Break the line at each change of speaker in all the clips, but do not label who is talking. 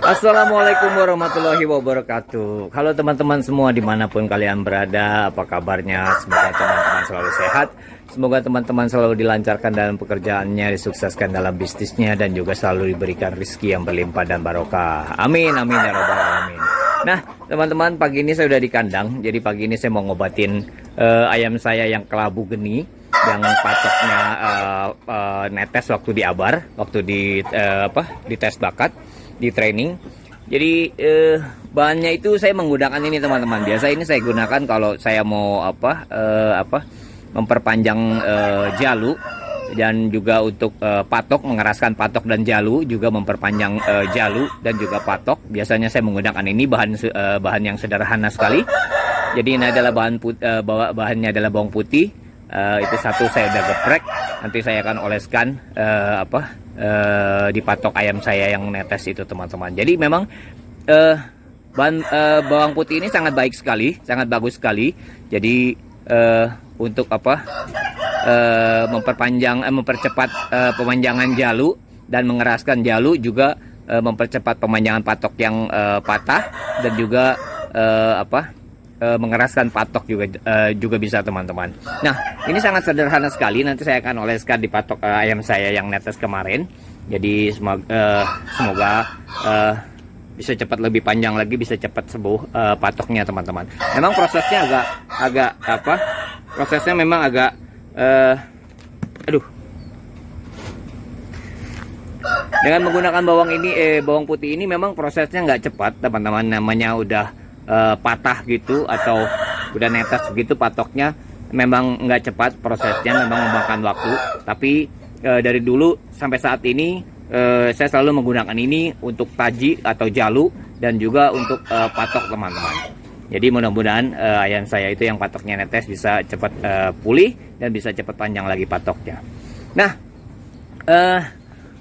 Assalamualaikum warahmatullahi wabarakatuh. Halo teman-teman semua dimanapun kalian berada, apa kabarnya? Semoga teman-teman selalu sehat. Semoga teman-teman selalu dilancarkan dalam pekerjaannya, disukseskan dalam bisnisnya, dan juga selalu diberikan rezeki yang berlimpah dan barokah. Amin, amin ya robbal alamin. Nah teman-teman, pagi ini saya udah di kandang. Jadi pagi ini saya mau ngobatin ayam saya yang kelabu geni, yang patoknya netes waktu di abar, waktu di tes bakat, di training. Jadi bahannya itu saya menggunakan ini teman-teman. Biasa ini saya gunakan kalau saya mau memperpanjang jalu, dan juga untuk patok, mengeraskan patok dan jalu, juga memperpanjang jalu dan juga patok. Biasanya saya menggunakan ini bahan yang sederhana sekali. Jadi ini adalah bahannya adalah bawang putih. Itu satu saya udah geprek. Nanti saya akan oleskan di patok ayam saya yang netes itu teman-teman. Jadi memang bawang putih ini sangat baik sekali, sangat bagus sekali. Jadi untuk mempercepat pemanjangan jalu dan mengeraskan jalu, juga mempercepat pemanjangan patok yang patah, dan juga mengeraskan patok juga bisa teman-teman. Nah ini sangat sederhana sekali. Nanti saya akan oleskan di patok ayam saya yang netes kemarin. Jadi semoga bisa cepat, lebih panjang lagi, bisa cepat sembuh patoknya teman-teman. Memang prosesnya agak dengan menggunakan bawang putih ini memang prosesnya nggak cepat teman-teman. Namanya udah patah gitu atau udah netes begitu patoknya, memang nggak cepat prosesnya, memang memakan waktu. Tapi dari dulu sampai saat ini saya selalu menggunakan ini untuk taji atau jalu, dan juga untuk patok teman-teman. Jadi mudah-mudahan ayam saya itu yang patoknya netes bisa cepat pulih dan bisa cepat panjang lagi patoknya. Nah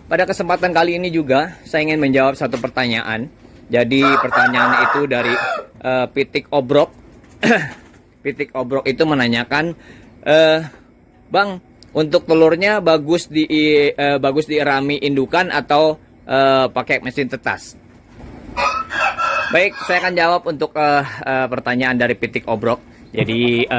pada kesempatan kali ini juga saya ingin menjawab satu pertanyaan. Jadi pertanyaan itu dari Pitik Obrok. Pitik Obrok itu menanyakan, Bang, untuk telurnya bagus diirami indukan atau pakai mesin tetas? Baik, saya akan jawab untuk pertanyaan dari Pitik Obrok. Jadi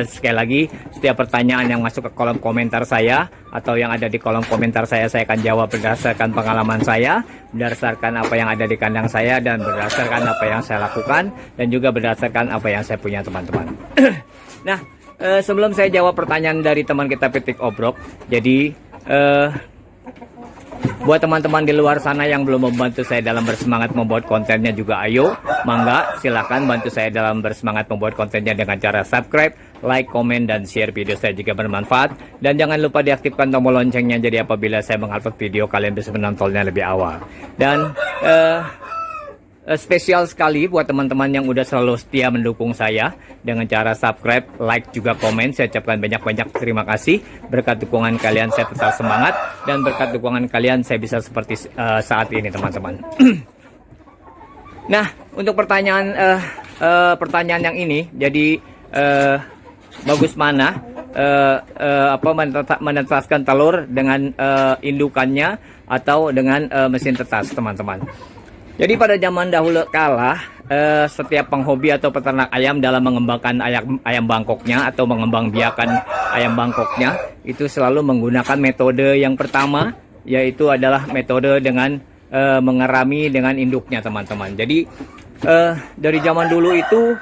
sekali lagi, setiap pertanyaan yang masuk ke kolom komentar saya atau yang ada di kolom komentar saya akan jawab berdasarkan pengalaman saya, berdasarkan apa yang ada di kandang saya, dan berdasarkan apa yang saya lakukan, dan juga berdasarkan apa yang saya punya teman-teman. Nah sebelum saya jawab pertanyaan dari teman kita Pitik Obrok, jadi buat teman-teman di luar sana yang belum membantu saya dalam bersemangat membuat kontennya juga, ayo, mangga, silahkan bantu saya dalam bersemangat membuat kontennya dengan cara subscribe, like, komen, dan share video saya jika bermanfaat. Dan jangan lupa diaktifkan tombol loncengnya, jadi apabila saya mengupload video kalian bisa menontonnya lebih awal. Dan spesial sekali buat teman-teman yang udah selalu setia mendukung saya dengan cara subscribe, like, juga komen. Saya ucapkan banyak-banyak terima kasih. Berkat dukungan kalian saya tetap semangat, dan berkat dukungan kalian saya bisa seperti saat ini teman-teman. Nah untuk pertanyaan yang ini, jadi bagus mana menetaskan telur dengan indukannya atau dengan mesin tetas teman-teman. Jadi pada zaman dahulu kala, setiap penghobi atau peternak ayam dalam mengembangkan ayam bangkoknya atau mengembangbiakan ayam bangkoknya itu selalu menggunakan metode yang pertama, yaitu adalah metode dengan mengerami dengan induknya teman-teman. Jadi dari zaman dulu itu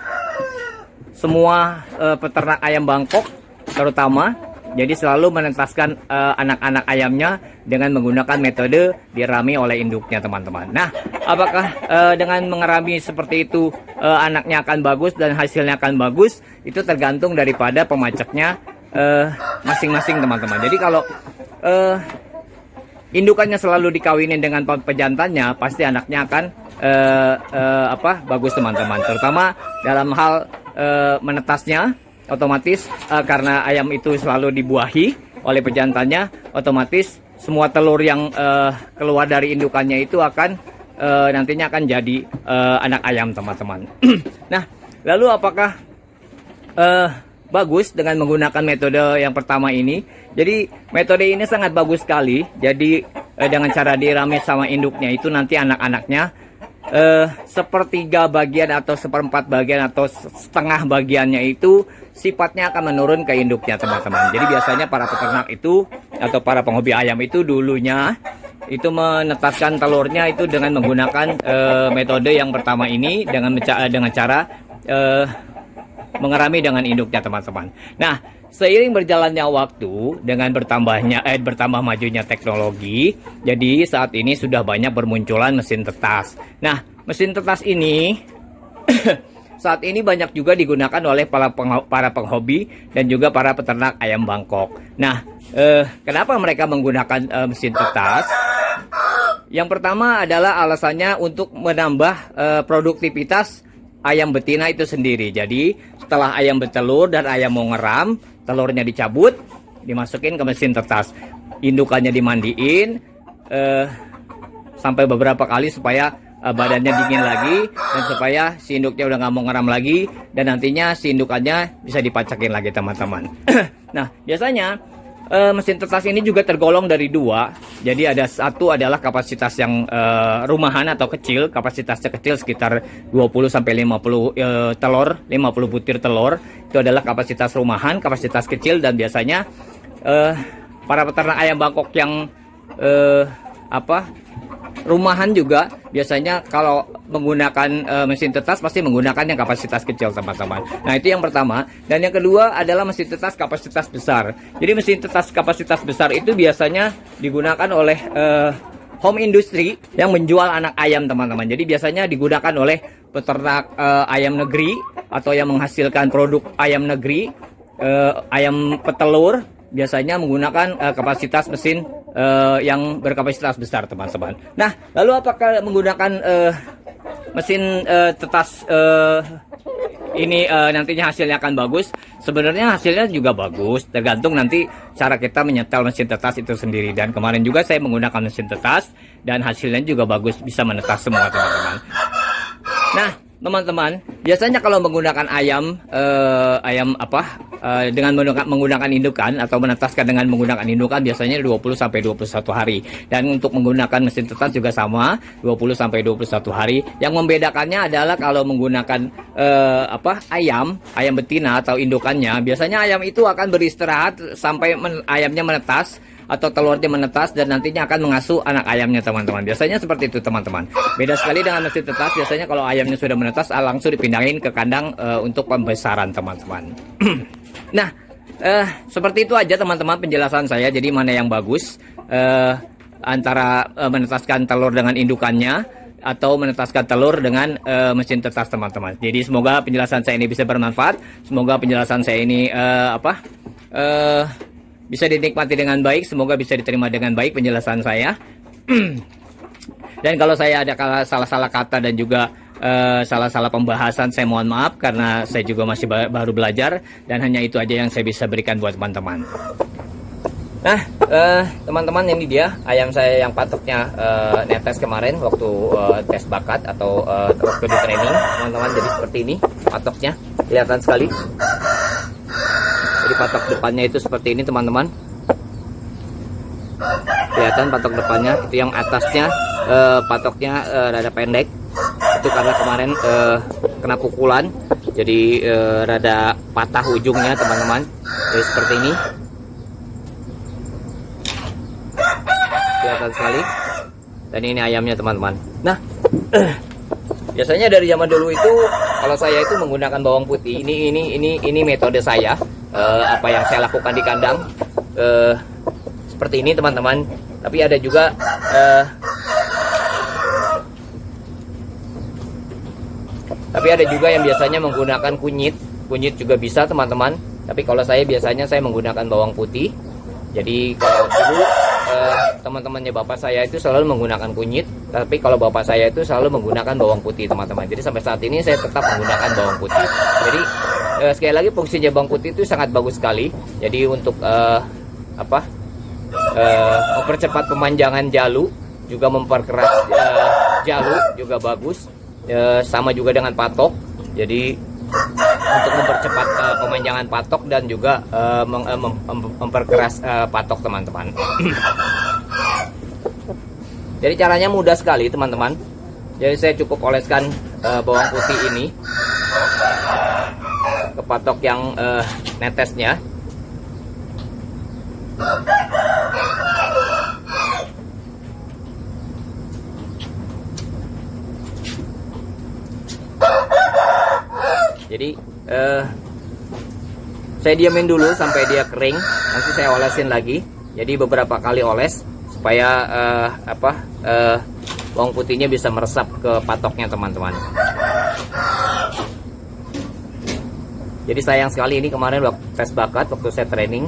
semua peternak ayam bangkok terutama, jadi selalu menetaskan anak-anak ayamnya dengan menggunakan metode dirami oleh induknya teman-teman. Nah apakah dengan mengerami seperti itu anaknya akan bagus dan hasilnya akan bagus? Itu tergantung daripada pemacaknya masing-masing teman-teman. Jadi kalau indukannya selalu dikawinin dengan pejantannya, pasti anaknya akan bagus teman-teman. Terutama dalam hal menetasnya, otomatis karena ayam itu selalu dibuahi oleh pejantannya, otomatis semua telur yang keluar dari indukannya itu akan nantinya akan jadi anak ayam teman-teman. Nah lalu apakah bagus dengan menggunakan metode yang pertama ini? Jadi metode ini sangat bagus sekali. Jadi dengan cara diramis sama induknya itu nanti anak-anaknya sepertiga bagian atau seperempat bagian atau setengah bagiannya itu sifatnya akan menurun ke induknya teman-teman. Jadi biasanya para peternak itu atau para penghobi ayam itu dulunya itu menetaskan telurnya itu dengan menggunakan metode yang pertama ini dengan cara mengerami dengan induknya teman-teman. Nah, seiring berjalannya waktu dengan bertambah majunya teknologi, jadi saat ini sudah banyak bermunculan mesin tetas. Nah, mesin tetas ini saat ini banyak juga digunakan oleh para penghobi dan juga para peternak ayam Bangkok. Nah, kenapa mereka menggunakan mesin tetas? Yang pertama adalah alasannya untuk menambah produktivitas ayam betina itu sendiri. Jadi setelah ayam bertelur dan ayam mau ngeram, telurnya dicabut, dimasukin ke mesin tetas, indukannya dimandiin sampai beberapa kali supaya badannya dingin lagi dan supaya si induknya udah nggak mau ngeram lagi dan nantinya si indukannya bisa dipacakin lagi teman-teman. Nah, biasanya mesin tetas ini juga tergolong dari dua. Jadi ada satu adalah kapasitas yang rumahan atau kecil, kapasitasnya kecil sekitar 20 sampai 50 telur, 50 butir telur. Itu adalah kapasitas rumahan, kapasitas kecil dan biasanya para peternak ayam Bangkok yang rumahan juga biasanya kalau menggunakan mesin tetas pasti menggunakan yang kapasitas kecil teman-teman. Nah, itu yang pertama. Dan yang kedua adalah mesin tetas kapasitas besar. Jadi mesin tetas kapasitas besar itu biasanya digunakan oleh home industry yang menjual anak ayam teman-teman. Jadi biasanya digunakan oleh peternak ayam negeri atau yang menghasilkan produk ayam negeri, ayam petelur, biasanya menggunakan kapasitas mesin yang berkapasitas besar teman-teman. Nah, lalu apakah menggunakan mesin tetas ini nantinya hasilnya akan bagus? Sebenarnya hasilnya juga bagus, tergantung nanti cara kita menyetel mesin tetas itu sendiri. Dan kemarin juga saya menggunakan mesin tetas dan hasilnya juga bagus, bisa menetas semua teman-teman. Nah, teman-teman, biasanya kalau menggunakan ayam dengan menggunakan indukan atau menetaskan dengan menggunakan indukan biasanya 20 sampai 21 hari. Dan untuk menggunakan mesin tetas juga sama, 20 sampai 21 hari. Yang membedakannya adalah kalau menggunakan ayam betina atau indukannya, biasanya ayam itu akan beristirahat sampai ayamnya menetas atau telurnya menetas dan nantinya akan mengasuh anak ayamnya teman-teman. Biasanya seperti itu teman-teman. Beda sekali dengan mesin tetas, biasanya kalau ayamnya sudah menetas langsung dipindahin ke kandang untuk pembesaran teman-teman. Nah, seperti itu aja teman-teman penjelasan saya. Jadi mana yang bagus antara menetaskan telur dengan indukannya atau menetaskan telur dengan mesin tetas teman-teman. Jadi semoga penjelasan saya ini bisa bermanfaat. Semoga penjelasan saya ini bisa dinikmati dengan baik, semoga bisa diterima dengan baik penjelasan saya. Dan kalau saya ada salah-salah kata dan juga salah-salah pembahasan, saya mohon maaf karena saya juga masih baru belajar dan hanya itu aja yang saya bisa berikan buat teman-teman. Nah, teman-teman, ini dia ayam saya yang patoknya netes kemarin waktu tes bakat atau waktu di training, teman-teman. Jadi seperti ini patoknya, kelihatan sekali. Jadi patok depannya itu seperti ini teman-teman, kelihatan patok depannya. Itu yang atasnya patoknya rada pendek, itu karena kemarin kena pukulan jadi rada patah ujungnya teman-teman. Jadi seperti ini, kelihatan sekali. Dan ini ayamnya teman-teman. Nah, biasanya dari zaman dulu itu kalau saya itu menggunakan bawang putih. Ini metode saya, apa yang saya lakukan di kandang seperti ini teman-teman. Tapi ada juga yang biasanya menggunakan kunyit juga bisa teman-teman. Tapi kalau saya biasanya saya menggunakan bawang putih. Jadi kalau dulu teman-temannya bapak saya itu selalu menggunakan kunyit, tapi kalau bapak saya itu selalu menggunakan bawang putih teman-teman. Jadi sampai saat ini saya tetap menggunakan bawang putih. Jadi sekali lagi fungsinya bawang putih itu sangat bagus sekali. Jadi untuk mempercepat pemanjangan jalu, juga memperkeras jalu juga bagus. Sama juga dengan patok. Jadi untuk mempercepat pemanjangan patok dan juga memperkeras patok teman-teman. Jadi caranya mudah sekali teman-teman. Jadi saya cukup oleskan bawang putih ini ke patok yang netesnya. Jadi saya diamin dulu sampai dia kering, nanti saya olesin lagi. Jadi beberapa kali oles supaya bawang putihnya bisa meresap ke patoknya teman-teman. Jadi sayang sekali ini kemarin waktu tes bakat, waktu saya training,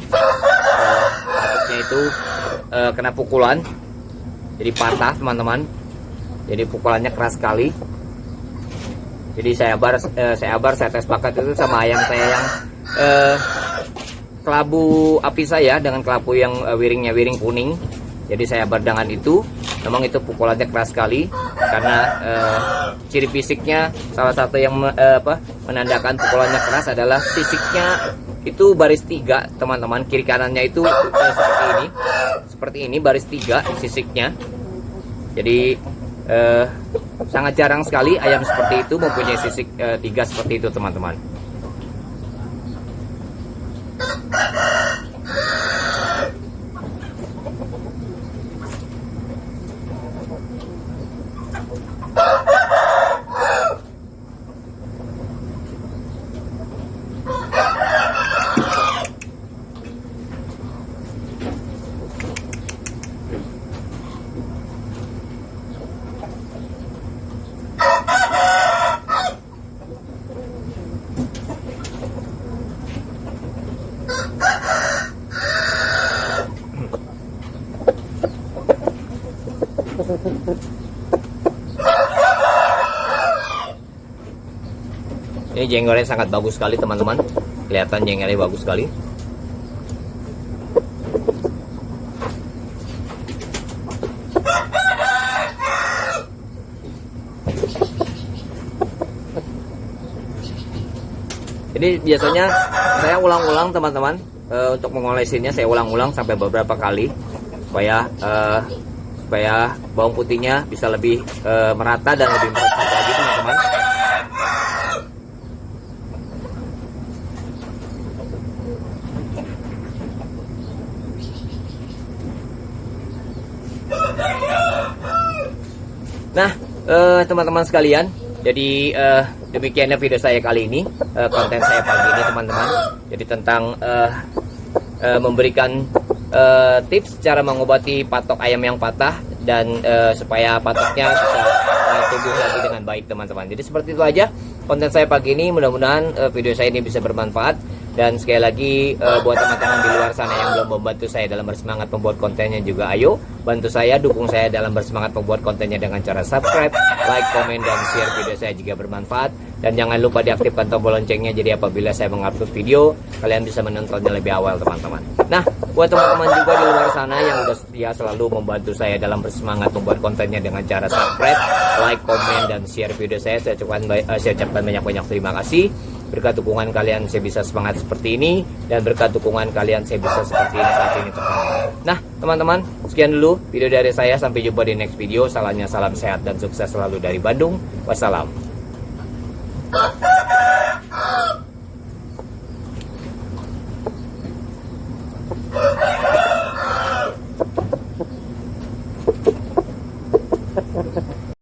patoknya itu kena pukulan, jadi patah teman-teman. Jadi pukulannya keras sekali. Jadi saya tes bakat itu sama ayam saya yang kelabu api saya dengan kelabu yang wiringnya wiring kuning. Jadi saya berdangan itu, memang itu pukulannya keras sekali karena ciri fisiknya salah satu yang menandakan pukulannya keras adalah sisiknya itu baris 3 teman-teman, kiri kanannya itu seperti ini baris 3 sisiknya. Jadi sangat jarang sekali ayam seperti itu mempunyai sisik 3 seperti itu teman-teman. Ini jengkolnya sangat bagus sekali teman-teman, kelihatan jengkolnya bagus sekali. Jadi biasanya saya ulang-ulang teman-teman, untuk mengolesinnya saya ulang-ulang sampai beberapa kali supaya bawang putihnya bisa lebih merata dan lebih meresap lagi teman-teman. Nah, teman-teman sekalian, jadi demikianlah video saya kali ini, konten saya pagi ini teman-teman. Jadi tentang memberikan tips cara mengobati patok ayam yang patah dan supaya patoknya bisa tumbuh lagi dengan baik teman-teman. Jadi seperti itu aja konten saya pagi ini, mudah-mudahan video saya ini bisa bermanfaat. Dan sekali lagi buat teman-teman di luar sana yang belum membantu saya dalam bersemangat membuat kontennya juga, ayo bantu saya, dukung saya dalam bersemangat membuat kontennya dengan cara subscribe, like, komen, dan share video saya jika bermanfaat. Dan jangan lupa diaktifkan tombol loncengnya, jadi apabila saya mengupload video kalian bisa menontonnya lebih awal teman-teman. Nah, buat teman-teman juga di luar sana yang udah setia selalu membantu saya dalam bersemangat membuat kontennya dengan cara subscribe, like, komen, dan share video saya ucapkan banyak-banyak terima kasih. Berkat dukungan kalian saya bisa semangat seperti ini, dan berkat dukungan kalian saya bisa seperti ini saat ini teman-teman. Nah teman-teman, sekian dulu video dari saya, sampai jumpa di next video. Salam sehat dan sukses selalu dari Bandung. Wassalam.